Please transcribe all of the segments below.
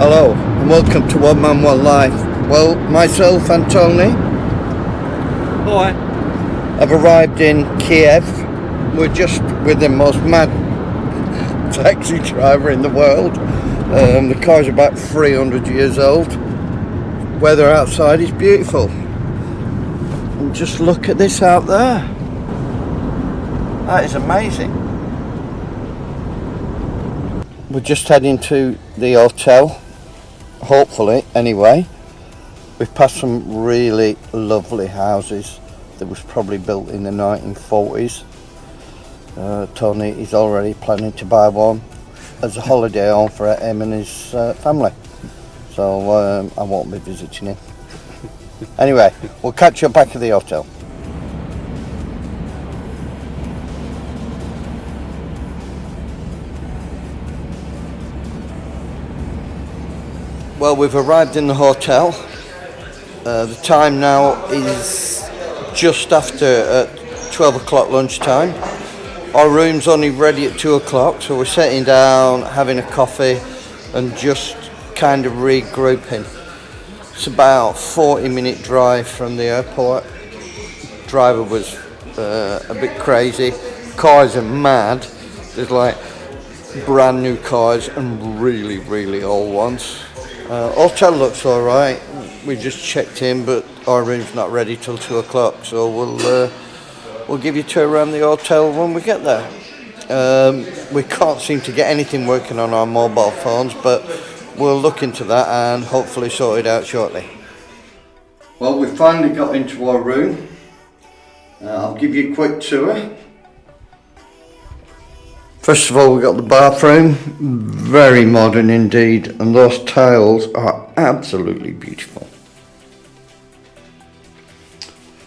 Hello and welcome to One Man One Life. Well, myself and Tony have arrived in Kiev. We're just with the most mad taxi driver in the world. The car's about 300 years old. Weather outside is beautiful. And just look at this out there. That is amazing. We're just heading to the hotel. Hopefully, anyway. We've passed some really lovely houses that was probably built in the 1940s. Tony is already planning to buy one as a holiday home for him and his family. So I won't be visiting him. Anyway, we'll catch you back at the hotel. Well, we've arrived in the hotel. The time now is just after 12 o'clock lunchtime. Our room's only ready at 2 o'clock, so we're sitting down, having a coffee and just kind of regrouping. It's about a 40-minute drive from the airport. Driver was a bit crazy. Cars are mad. There's like brand new cars and really, really old ones. Hotel looks alright. We just checked in, but our room's not ready till 2 o'clock, so we'll give you a tour around the hotel when we get there. We can't seem to get anything working on our mobile phones, but we'll look into that and hopefully sort it out shortly. Well, we finally got into our room. I'll give you a quick tour. First of all, we've got the bathroom, very modern indeed, and those tiles are absolutely beautiful.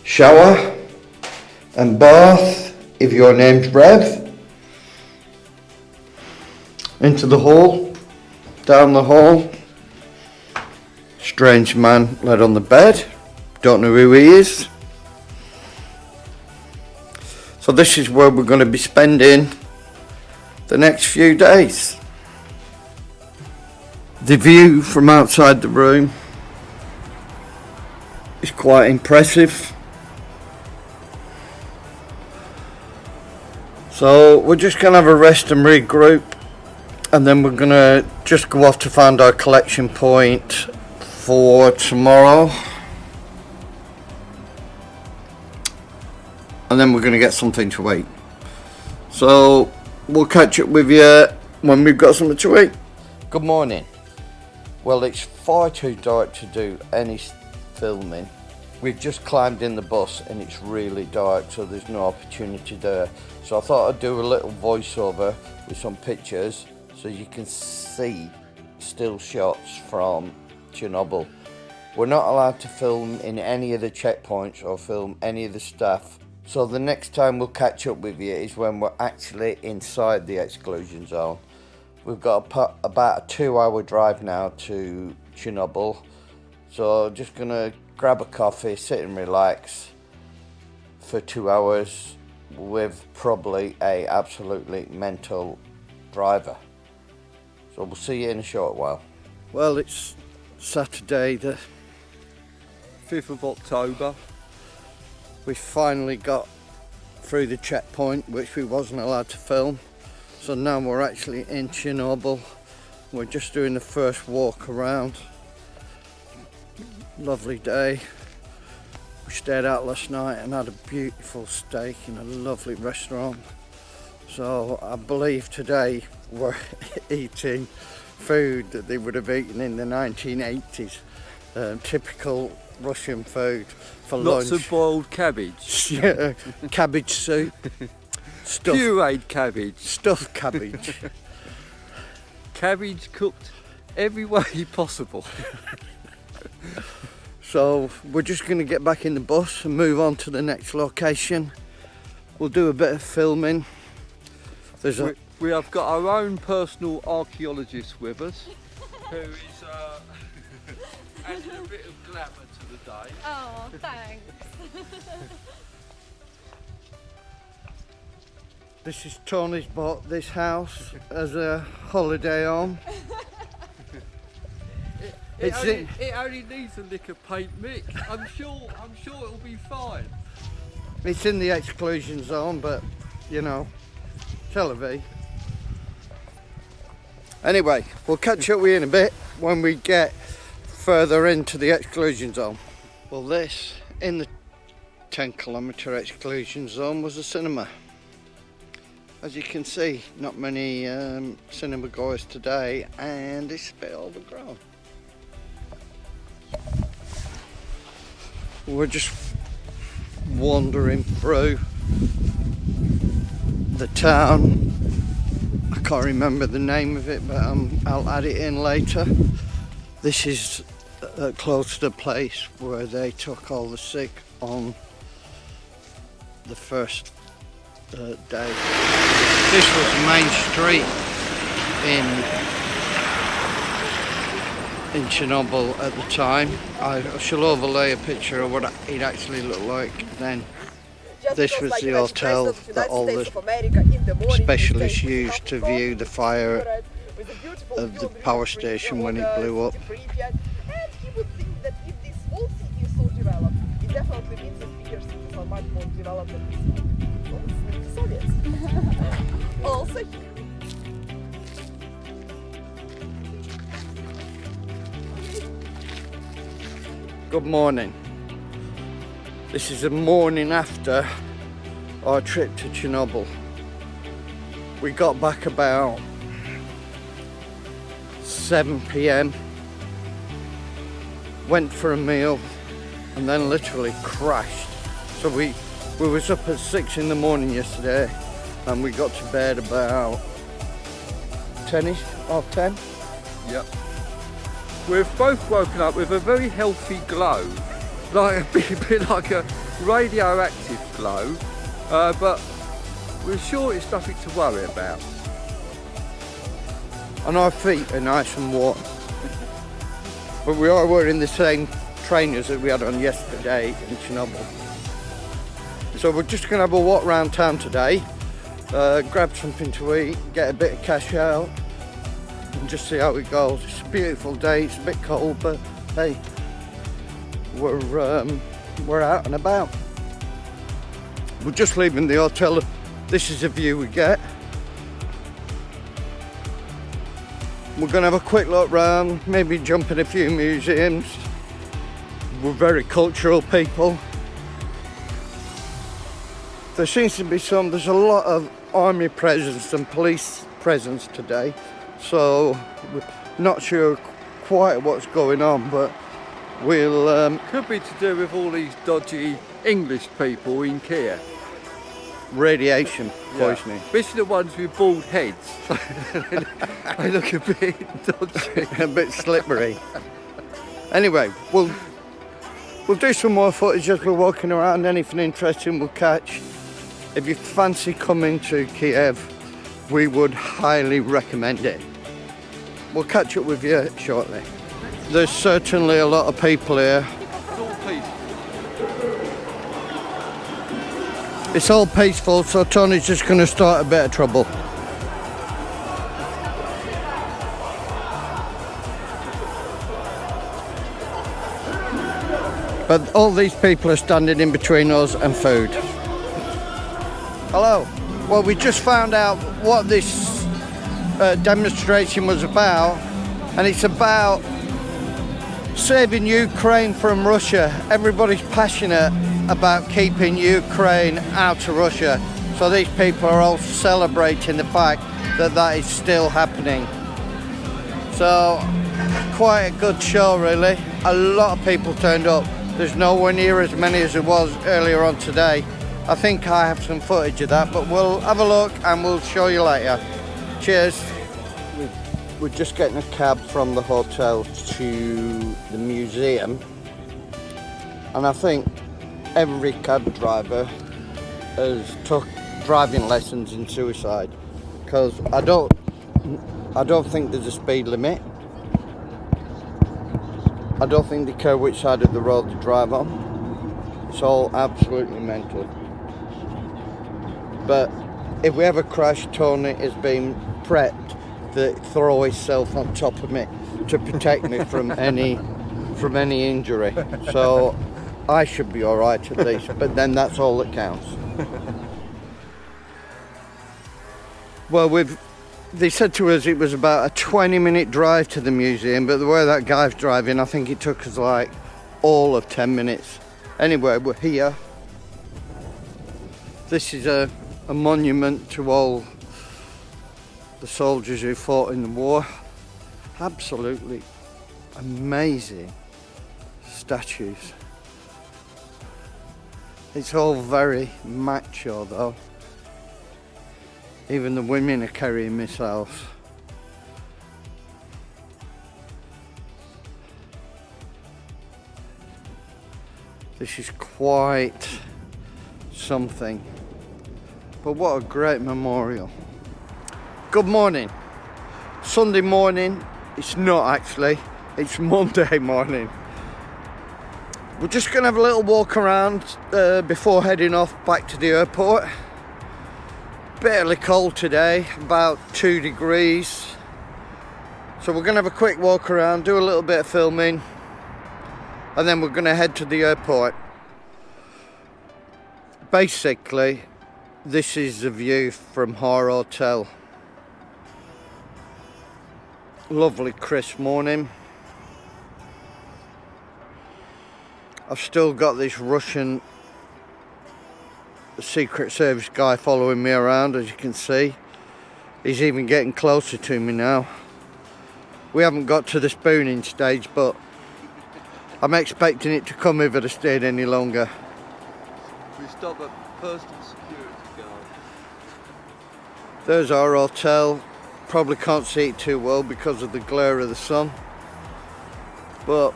Shower and bath, if your name's Rev. Into the hall, down the hall. Strange man led on the bed, don't know who he is. So this is where we're going to be spending the next few days. The view from outside the room is quite impressive. So we're just going to have a rest and regroup, and then we're going to just go off to find our collection point for tomorrow, and then we're going to get something to eat. So we'll catch up with you when we've got something to eat. Good morning. Well, it's far too dark to do any filming. We've just climbed in the bus and it's really dark, so there's no opportunity there. So I thought I'd do a little voiceover with some pictures so you can see still shots from Chernobyl. We're not allowed to film in any of the checkpoints or film any of the stuff. So the next time we'll catch up with you is when we're actually inside the exclusion zone. We've got about a 2-hour drive now to Chernobyl. So just gonna grab a coffee, sit and relax for 2 hours with probably a absolutely mental driver. So we'll see you in a short while. Well, it's Saturday the 5th of October. We finally got through the checkpoint, which we wasn't allowed to film. So now we're actually in Chernobyl. We're just doing the first walk around. Lovely day. We stayed out last night and had a beautiful steak in a lovely restaurant. So I believe today we're eating food that they would have eaten in the 1980s. Typical Russian food for lunch. Lots of boiled cabbage. Yeah, cabbage soup. Pureed cabbage. Stuffed cabbage. Cabbage cooked every way possible. So we're just going to get back in the bus and move on to the next location. We'll do a bit of filming. We have got our own personal archaeologist with us, who is adding a bit of glamour to the day. Oh, thanks. This is Tony's bought this house as a holiday home. It only needs a lick of paint, Mick. I'm sure it'll be fine. It's in the exclusion zone, but you know, Tel Aviv. Anyway, we'll catch up with you in a bit when we get further into the exclusion zone. Well, this in the 10-kilometre exclusion zone was a cinema. As you can see, not many cinema goers today, and it's a bit overgrown. We're just wandering through the town. I can't remember the name of it, but I'll add it in later. This is close to the place where they took all the sick on the first day. This was the main street in Chernobyl at the time. I shall overlay a picture of what it actually looked like then. This was the hotel that all the specialists used to view the fire of the power station when it blew up. And he would think that if this whole city is so developed, it definitely means that bigger cities are much more developed than this one. So it's Soviets. Also here. Good morning. This is the morning after our trip to Chernobyl. We got back about 7 p.m, went for a meal, and then literally crashed. So we was up at 6 in the morning yesterday, and we got to bed about 10ish, half 10. Yep. We've both woken up with a very healthy glow, like a bit like a radioactive glow, but we're sure it's nothing to worry about. And our feet are nice and warm. But we are wearing the same trainers that we had on yesterday in Chernobyl. So we're just going to have a walk around town today, grab something to eat, get a bit of cash out, and just see how it goes. It's a beautiful day, it's a bit cold, but hey, we're out and about. We're just leaving the hotel. This is the view we get. We're going to have a quick look round, maybe jump in a few museums. We're very cultural people. There seems to be there's a lot of army presence and police presence today, so we're not sure quite what's going on, but we'll... Could be to do with all these dodgy English people in Kiev. Radiation poisoning. Yeah. Especially the ones with bald heads. They look a bit dodgy. A bit slippery. Anyway, we'll do some more footage as we're walking around. Anything interesting we'll catch. If you fancy coming to Kiev, we would highly recommend it. We'll catch up with you shortly. There's certainly a lot of people here. It's all peaceful, so Tony's just going to start a bit of trouble. But all these people are standing in between us and food. Hello. Well, we just found out what this demonstration was about, and it's about saving Ukraine from Russia. Everybody's passionate about keeping Ukraine out of Russia, so these people are all celebrating the fact that that is still happening. So quite a good show, really. A lot of people turned up. There's nowhere near as many as there was earlier on today. I think I have some footage of that, but we'll have a look and we'll show you later. Cheers. We're just getting a cab from the hotel to the museum, and I think every cab driver has took driving lessons in suicide, because I don't think there's a speed limit. I don't think they care which side of the road they drive on. It's all absolutely mental. But if we ever crash, Tony is being prepped to throw himself on top of me. to protect me from any injury. So I should be all right at least. But then that's all that counts. Well, they said to us it was about a 20-minute drive to the museum, but the way that guy's driving, I think it took us like all of 10 minutes. Anyway, we're here. This is a monument to all the soldiers who fought in the war. Absolutely amazing statues. It's all very macho though. Even the women are carrying missiles. This is quite something. But what a great memorial. Good morning. Sunday morning. It's not actually. It's Monday morning. We're just going to have a little walk around before heading off back to the airport. Barely cold today, about 2 degrees. So we're going to have a quick walk around, do a little bit of filming, and then we're going to head to the airport. Basically, this is the view from our hotel. Lovely crisp morning. I've still got this Russian Secret Service guy following me around, as you can see. He's even getting closer to me now. We haven't got to the spooning stage, but I'm expecting it to come if I'd stayed any longer. We stop at personal security guard. There's our hotel. Probably can't see it too well because of the glare of the sun, but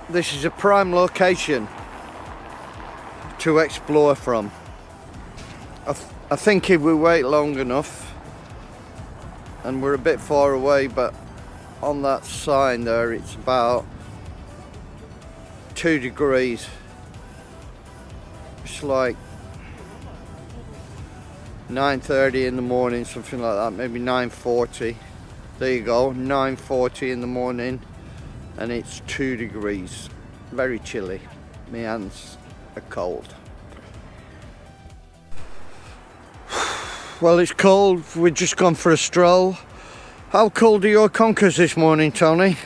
this is a prime location to explore from. I think if we wait long enough, and we're a bit far away, but on that sign there it's about 2 degrees. It's like 9:30 in the morning, something like that, maybe 9:40. There you go, 9:40 in the morning, and it's 2 degrees. Very chilly. My hands are cold. Well, it's cold. We've just gone for a stroll. How cold are your conkers this morning, Tony?